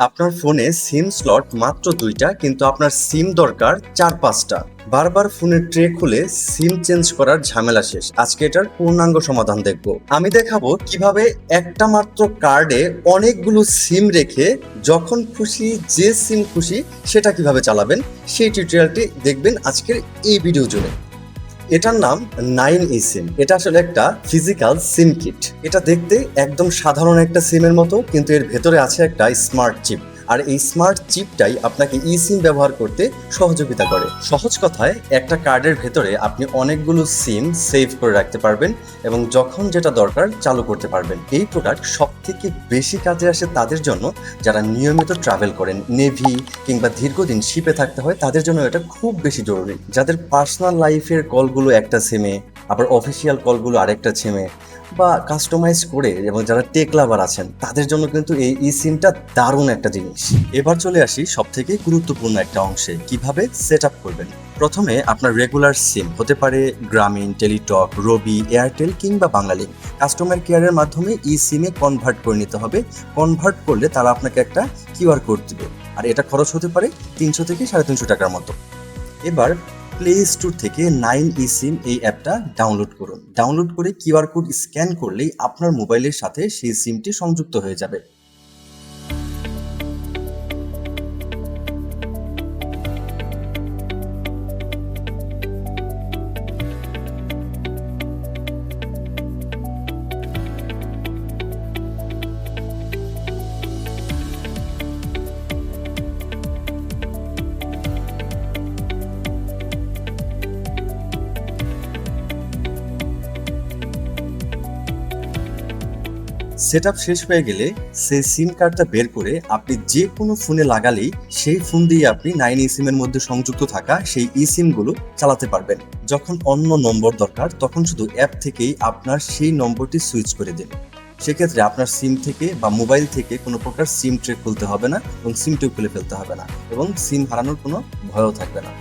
আপনার ফোনে সিম স্লট মাত্র 2টা, কিন্তু আপনার সিম দরকার 4-5টা। বারবার ফোনের ট্রে খুলে সিম চেঞ্জ করার ঝামেলা শেষ। আজকে এটার পূর্ণাঙ্গ সমাধান দেখব। আমি দেখাবো কিভাবে একটা মাত্র কার্ডে অনেকগুলো সিম রেখে যখন খুশি যে সিম খুশি সেটা কিভাবে চালাবেন, সেই টিউটোরিয়ালটি দেখবেন আজকের এই ভিডিও জুড়ে। এটার নাম 9eSIM। এটা আসলে একটা ফিজিক্যাল সিম কিট। এটা দেখতে একদম সাধারণ একটা সিমের মতো, কিন্তু এর ভেতরে আছে একটা স্মার্ট চিপ। আর এই স্মার্ট চিপটাই আপনাকে ইসিম ব্যবহার করতে সহযোগিতা করে। সহজ কথায়, একটা কার্ডের ভেতরে আপনি অনেকগুলো সিম সেভ করে রাখতে পারবেন এবং যখন যেটা দরকার চালু করতে পারবেন। এই প্রোডাক্ট সব থেকে বেশি কাজে আসে তাদের জন্য যারা নিয়মিত ট্রাভেল করেন, নেভি কিংবা দীর্ঘদিন শিপে থাকতে হয়, তাদের জন্য এটা খুব বেশি জরুরি। যাদের পার্সোনাল লাইফের কলগুলো একটা সিমে, আবার অফিসিয়াল কলগুলো আরেকটা সিমে, বা কাস্টমাইজ করে, এবং যারা টেক লাভার আছেন তাদের জন্য কিন্তু এই সিমটা দারুণ একটা জিনিস। এবার চলে আসি সব থেকে গুরুত্বপূর্ণ একটা অংশে, কিভাবে সেট আপ করবেন। প্রথমে আপনার রেগুলার সিম হতে পারে গ্রামীণ, টেলিটক, রবি, এয়ারটেল কিংবা বাংলালিংক। কাস্টমার কেয়ারের মাধ্যমে সিমে কনভার্ট করে নিতে হবে। কনভার্ট করলে তারা আপনাকে একটা কিউআর কোড দিবে, আর এটা খরচ হতে পারে 300 থেকে 350 টাকার মতো। এবার প্লে স্টোর থেকে 9eSIM এই অ্যাপটা ডাউনলোড করুন। ডাউনলোড করে কিউআর কোড স্ক্যান করলেই আপনার মোবাইলের সাথে সেই সিমটি সংযুক্ত হয়ে যাবে। সেটআপ শেষ হয়ে গেলে সেই সিম কার্ডটা বের করে আপনি যে কোনো ফোনে লাগালেই সেই ফোন দিয়ে আপনি 9eSIM এর মধ্যে সংযুক্ত থাকা সেই সিম গুলো চালাতে পারবেন। যখন অন্য নম্বর দরকার তখন শুধু অ্যাপ থেকেই আপনার সেই নম্বরটি সুইচ করে দিন। সেক্ষেত্রে আপনার সিম থেকে বা মোবাইল থেকে কোনো প্রকার সিম ট্রে খুলতে হবে না এবং সিমটিও খুলে ফেলতে হবে না, এবং সিম হারানোর কোনো ভয়ও থাকবে না।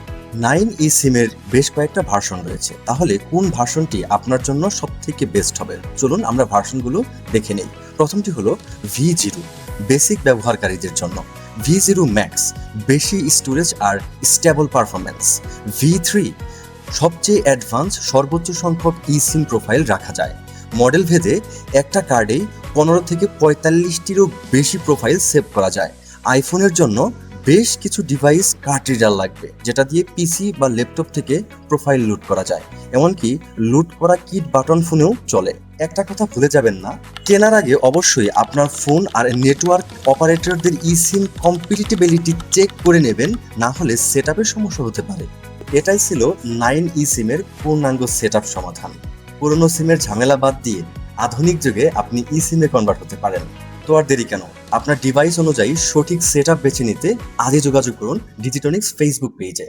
9eSIM এর বেশ কয়েকটা ভার্সন রয়েছে, তাহলে কোন ভার্সনটি আপনার জন্য সব থেকে বেস্ট হবে? চলুন আমরা ভার্সনগুলো দেখে নেই। প্রথমটি হলো V0, বেসিক ব্যবহারকারীদের জন্য। V0 ম্যাক্স, বেশি স্টোরেজ আর স্টেবল পারফরমেন্স। V3, সবচেয়ে অ্যাডভান্স, সর্বোচ্চ সংখ্যক সিম প্রোফাইল রাখা যায়। মডেল ভেদে একটা কার্ডেই 15 থেকে 45টিরও বেশি প্রোফাইল সেভ করা যায়। আইফোনের জন্য বেশ কিছু ডিভাইস কার্ড রিডার লাগবে, যেটা দিয়ে পিসি বা ল্যাপটপ থেকে প্রোফাইল লুট করা যায়। এমনকি লুট করা কিট বাটন ফোনেও চলে। একটা কথা ভুলে যাবেন না, কেনার আগে অবশ্যই আপনার ফোন আর নেটওয়ার্ক অপারেটরদের সিম কম্পিটিবিলিটি চেক করে নেবেন, না হলে সেটআপের সমস্যা হতে পারে। এটাই ছিল 9eSIM এর পূর্ণাঙ্গ সেটআপ সমাধান। পুরনো সিমের ঝামেলা বাদ দিয়ে আধুনিক যুগে আপনি সিমে কনভার্ট হতে পারেন। তো আর দেরি কেন, আপনার ডিভাইস অনুযায়ী সঠিক সেটআপ বেছে নিতে আজই যোগাযোগ করুন ডিজিটনিক্স ফেসবুক পেজে।